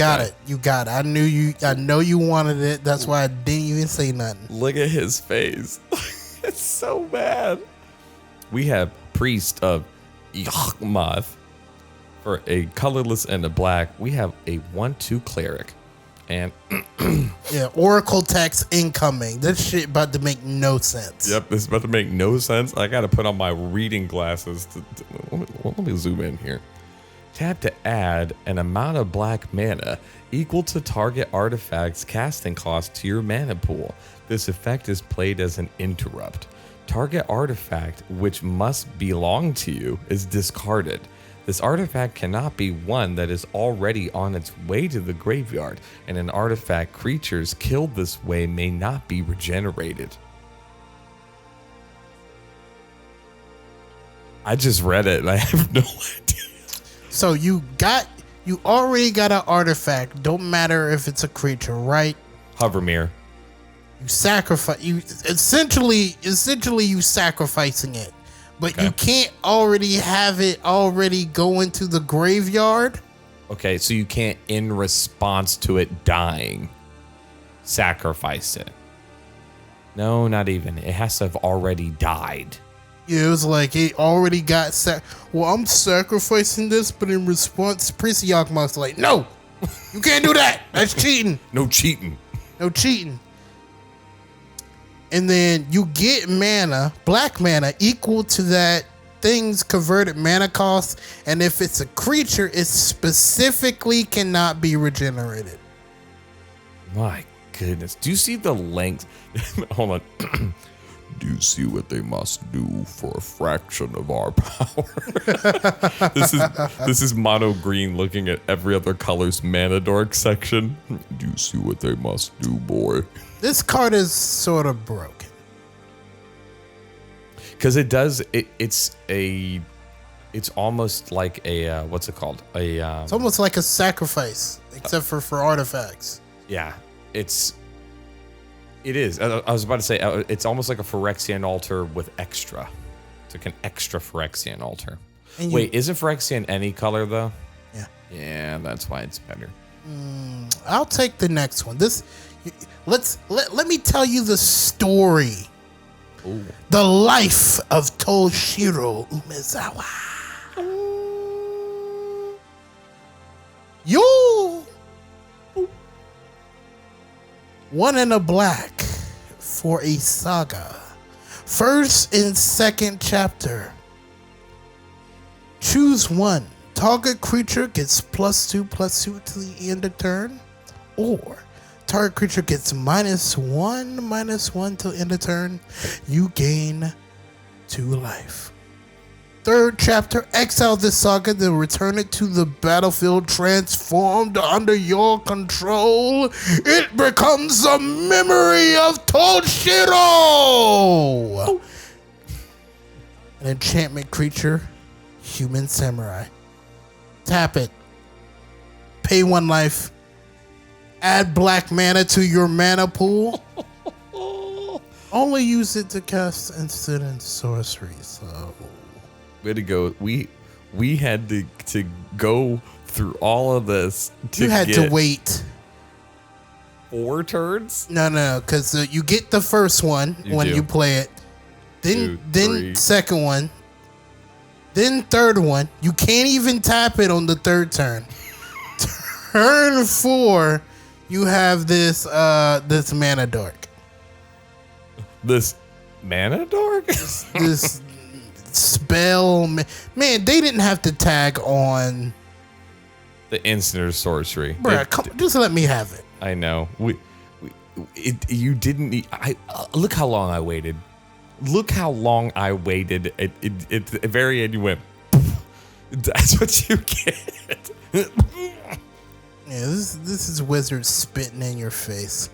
You got it. I know you wanted it. That's why I didn't even say nothing. Look at his face. It's so bad. We have Priest of Yawgmoth. For a colorless and a black, we have a 1/2 cleric. And yeah, Oracle text incoming. This shit about to make no sense. Yep, this is about to make no sense. I gotta put on my reading glasses. Let me zoom in here. Tap to add an amount of black mana equal to target artifact's casting cost to your mana pool. This effect is played as an interrupt. Target artifact, which must belong to you, is discarded. This artifact cannot be one that is already on its way to the graveyard, and an artifact creatures killed this way may not be regenerated. I just read it and I have no idea. So you already got an artifact. Don't matter if it's a creature, right? Hovermere. You essentially you sacrificing it. But Okay. you can't already have it already go into the graveyard. Okay, so you can't, in response to it dying, sacrifice it. No, not even. It has to have already died. Yeah, it was like it already got well, I'm sacrificing this, but in response, Priest Yawgmoth's like, no, you can't do that. That's cheating. No cheating. No cheating. And then you get mana, black mana, equal to that thing's converted mana cost. And if it's a creature, it specifically cannot be regenerated. My goodness. Do you see the length? Hold on. Do you see what they must do for a fraction of our power? This is mono green looking at every other color's mana dork section. Do you see what they must do, boy? This card is sort of broken. Because it does, it's almost like a, what's it called? It's almost like a sacrifice, except for artifacts. Yeah, it is. I was about to say, it's almost like a Phyrexian altar with extra. It's like an extra Phyrexian altar. Wait, isn't Phyrexian any color though? Yeah. Yeah, that's why it's better. I'll take the next one. Let me tell you the story. Ooh. The life of Toshiro Umezawa. Yo. 1 and a black for a saga. First and second chapter. Choose one. Target creature gets +2/+2 to the end of turn. Or target creature gets -1/-1 till end of turn. You gain 2 life. Third chapter, exile this saga, then return it to the battlefield transformed under your control. It becomes a memory of Toshiro! An enchantment creature, human samurai. Tap it. Pay 1 life. Add black mana to your mana pool. Only use it to cast instant and sorcery, so... Way to go. We had to go through all of this to You had get to wait. 4 turns? No, because you get the first one when you play it. Then 3. second one. Then third one. You can't even tap it on the third turn. Turn 4, you have this mana dork. This mana dork? This spell. Man, they didn't have to tag on. The instant or sorcery. Bruh, just let me have it. I know. You didn't need. Look how long I waited. Look how long I waited. At the very end, you went. That's what you get. Yeah, this is wizard spitting in your face.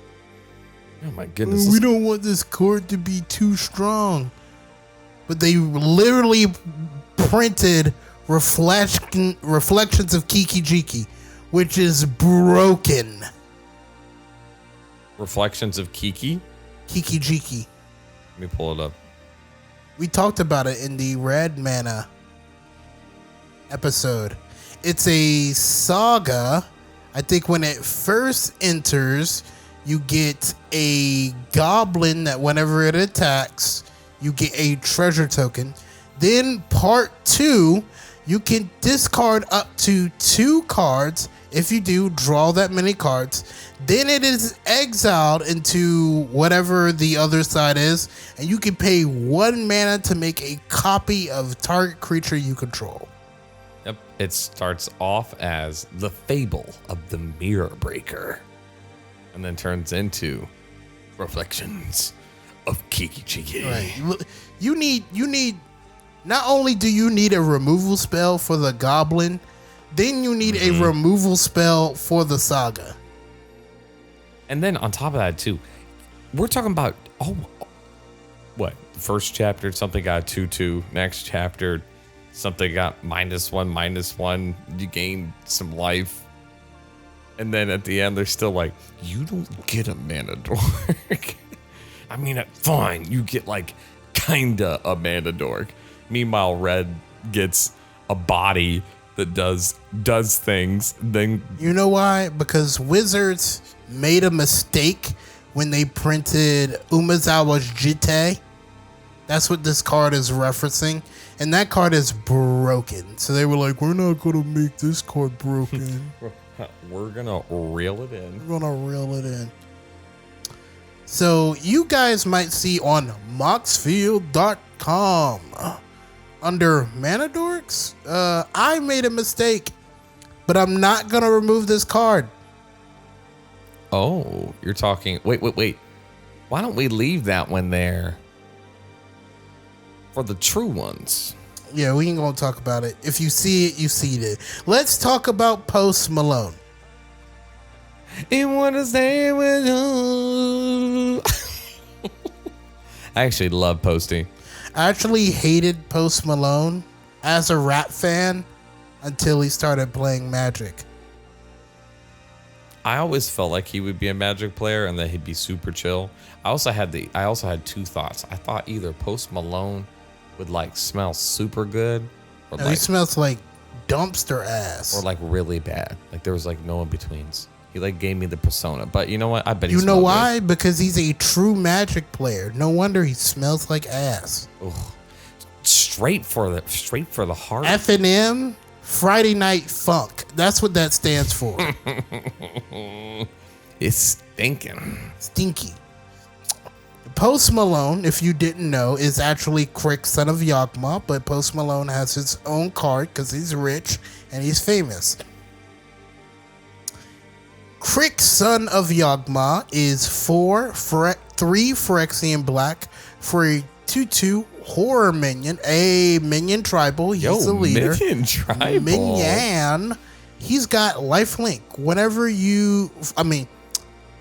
Oh my goodness. We don't want this card to be too strong. But they literally printed reflections of Kiki Jiki, which is broken. Reflections of Kiki? Kiki Jiki. Let me pull it up. We talked about it in the Red Mana episode. It's a saga. I think when it first enters, you get a goblin that whenever it attacks, you get a treasure token. Then part 2, you can discard up to 2 cards. If you do, draw that many cards. Then it is exiled into whatever the other side is. And you can pay 1 mana to make a copy of target creature you control. Yep. It starts off as the Fable of the Mirror Breaker. And then turns into Reflections of Kiki Jiki. Right. You need not only do you need a removal spell for the goblin, then you need a removal spell for the saga. And then on top of that too, we're talking about what? The first chapter something got 2/2, next chapter something got -1/-1, you gain some life. And then at the end they're still like, you don't get a mana dork. I mean, fine, you get like kinda a mana dork. Meanwhile, Red gets a body that does things. Then You know why? Because Wizards made a mistake when they printed Umezawa's Jite. That's what this card is referencing. And that card is broken. So they were like, we're not going to make this card broken. we're gonna reel it in. We're going to reel it in. So you guys might see on Moxfield.com under Mana Dorks, I made a mistake, but I'm not going to remove this card. Oh, you're talking. Wait. Why don't we leave that one there for the true ones? Yeah, we ain't going to talk about it. If you see it, you see it. Let's talk about Post Malone. It wanna stay with you. I actually love Posty. I actually hated Post Malone as a rap fan until he started playing Magic. I always felt like he would be a Magic player and that he'd be super chill. I also had 2 thoughts. I thought either Post Malone would like smell super good, or He smells like dumpster ass. or like really bad. Like there was like no in betweens. He like gave me the persona, but you know what? I bet You know why? Because he's a true Magic player. No wonder he smells like ass. Ugh. Straight for the heart. F&M, Friday Night Funk. That's what that stands for. It's stinking. Stinky. Post Malone, if you didn't know, is actually Crick, son of Yakma, but Post Malone has his own card because he's rich and he's famous. Crick, son of Yagma, is 3 Phyrexian black for a 2/2 horror minion, a minion tribal. He's the leader. Minion tribal. Minion. He's got lifelink.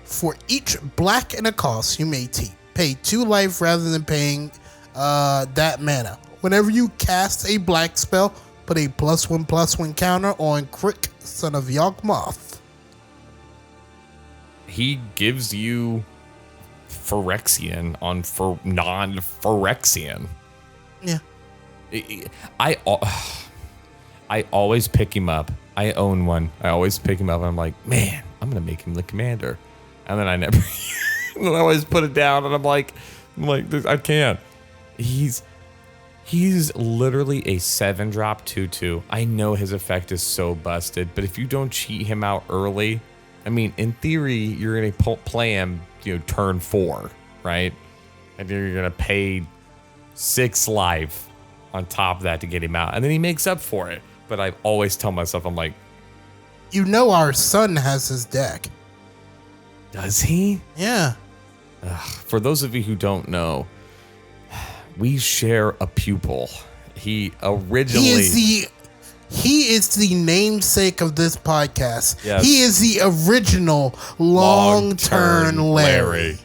For each black and a cost, you may pay 2 life rather than paying that mana. Whenever you cast a black spell, put a +1/+1 counter on Crick, son of Yawgmoth. He gives you Phyrexian on for non-Phyrexian. Yeah. I always pick him up. I own one. I always pick him up and I'm like, man, I'm going to make him the commander. And then I never, and then I always put it down and I'm like, I can't. He's literally a 7-drop 2/2. I know his effect is so busted, but if you don't cheat him out early, I mean, in theory, you're going to play him, turn 4, right? And you're going to pay 6 life on top of that to get him out. And then he makes up for it. But I always tell myself, I'm like, our son has his deck. Does he? Yeah. For those of you who don't know, we share a pupil. He is the namesake of this podcast. Yes. He is the original Longturnlarry.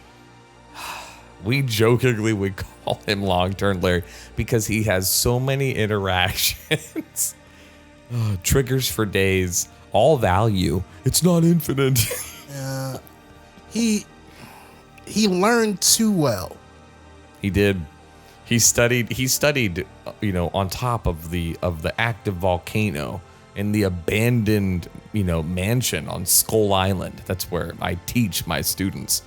We jokingly would call him Longturnlarry because he has so many interactions. Triggers for days, all value. It's not infinite. He learned too well. He did. He studied, on top of the active volcano in the abandoned, mansion on Skull Island. That's where I teach my students.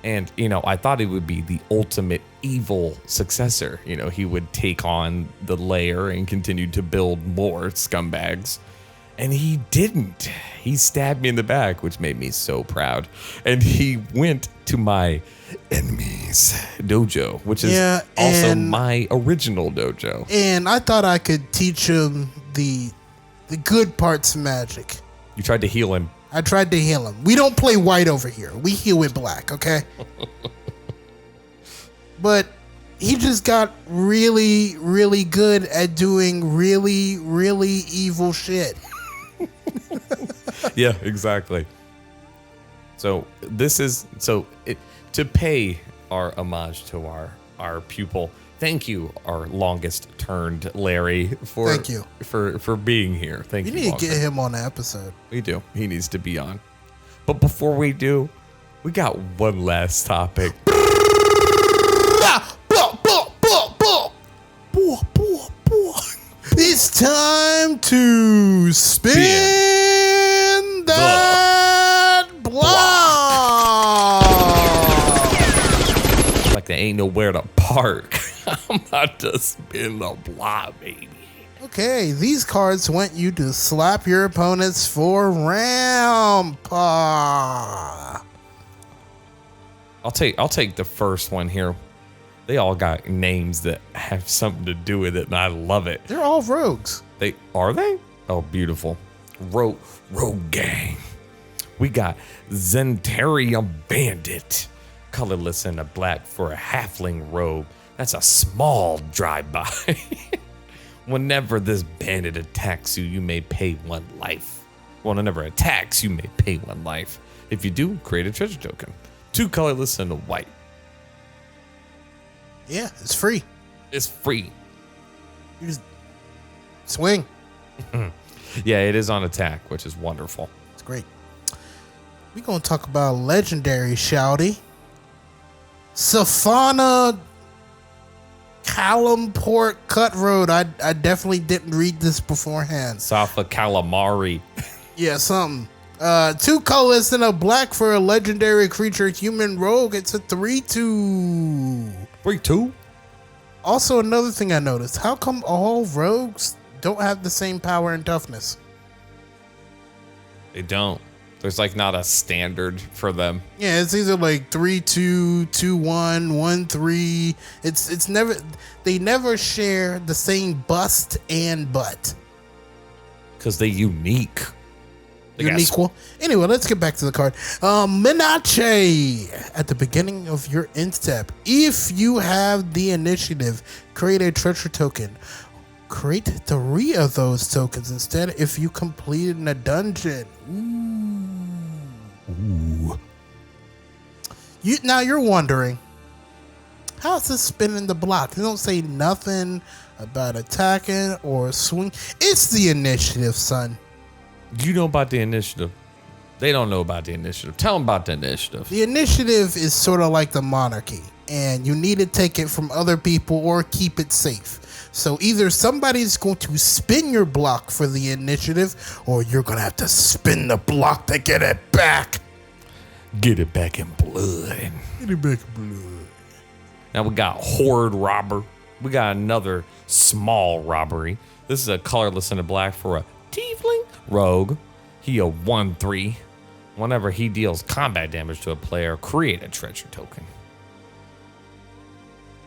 And, I thought it would be the ultimate evil successor. He would take on the lair and continue to build more scumbags. And he didn't. He stabbed me in the back, which made me so proud. And he went to my enemy's dojo, which is also my original dojo. And I thought I could teach him the good parts of magic. You tried to heal him. I tried to heal him. We don't play white over here. We heal with black, okay? But he just got really, really good at doing really, really evil shit. Yeah, exactly. So to pay our homage to our pupil, thank you, our longest turned Larry, for being here. Thank you. You need to get him on the episode. We do. He needs to be on. But before we do, we got one last topic. It's time to spin that block. Like there ain't nowhere to park. I'm about to spin the block, baby. Okay, these cards want you to slap your opponents for Rampa. I'll take the first one here. They all got names that have something to do with it, and I love it. They're all rogues. Are they? Oh, beautiful. Rogue gang. We got Zentarium Bandit. Colorless and a black for a halfling rogue. That's a small drive-by. Whenever this bandit attacks you, you may pay 1 life. Well, whenever it attacks, you may pay 1 life. If you do, create a treasure token. 2 colorless and a white. Yeah, it's free. It's free. You just swing. Yeah, it is on attack, which is wonderful. It's great. We're going to talk about legendary shouty. Safana Calamport Cut Road. I definitely didn't read this beforehand. Safa Calamari. Yeah, something. 2 colorless and a black for a legendary creature, human rogue. It's a 3/2. 3/2? Also, another thing I noticed. How come all rogues don't have the same power and toughness? They don't. There's like not a standard for them. Yeah, it's either like 3-2, 2-1, 1-3. It's never, they never share the same bust and butt. Because they're unique. Unique. Anyway, let's get back to the card. Menache. At the beginning of your end step, if you have the initiative, create a treasure token. Create 3 of those tokens instead if you completed in a dungeon. Ooh. Now you're wondering, how's this spinning the block? They don't say nothing about attacking or swing. It's the initiative, son. You know about the initiative. They don't know about the initiative. Tell them about the initiative. The initiative is sort of like the monarchy, and you need to take it from other people or keep it safe. So either somebody's going to spin your block for the initiative, or you're going to have to spin the block to get it back. Get it back in blood. Get it back in blood. Now we got Horde Robber. We got another small robbery. This is a colorless and a black for a Tiefling Rogue. He a 1/3. Whenever he deals combat damage to a player, create a treasure token.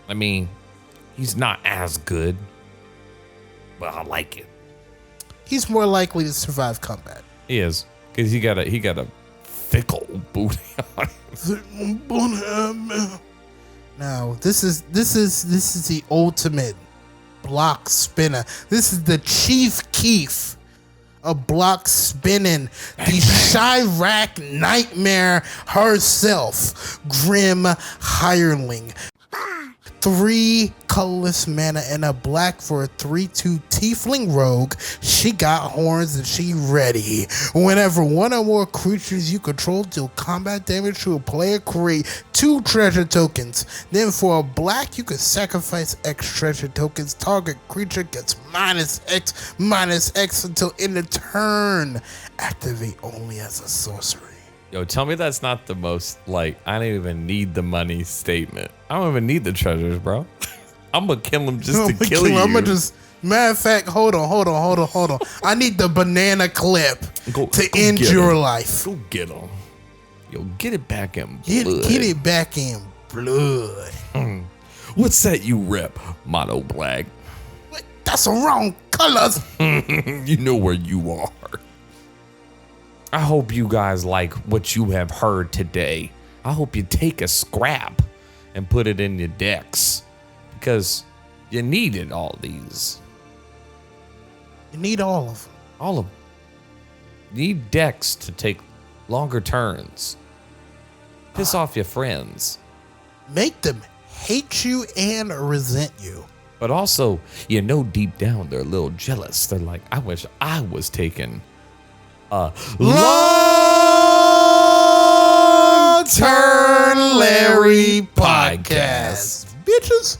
I mean, he's not as good, but I like it. He's more likely to survive combat. He is, because he got a fickle booty on him. Now, this is the ultimate block spinner. This is the Chief Keef of block spinning. The Chirac Nightmare herself. Grim Hireling. 3 colorless mana and a black for a 3/2 Tiefling Rogue. She got horns and she ready. Whenever one or more creatures you control deal combat damage to a player, create 2 treasure tokens. Then for a black, you can sacrifice X treasure tokens. Target creature gets -X until end of turn. Activate only as a sorcery. Yo, tell me that's not the most, like, I don't even need the money statement. I don't even need the treasures, bro. I'm gonna kill him just to kill you. I'm gonna just, matter of fact, hold on. I need the banana clip to end your life. Go get him. Yo, get it back in blood. Get it back in blood. What's that you rep, Mono Black? What? That's the wrong colors. You know where you are. I hope you guys like what you have heard today. I hope you take a scrap and put it in your decks, because you needed all these. You need all of them. All of them. You need decks to take longer turns. Piss off your friends. Make them hate you and resent you. But also, you know, deep down, they're a little jealous. They're like, I wish I was taking a Longturnlarry podcast. Bitches.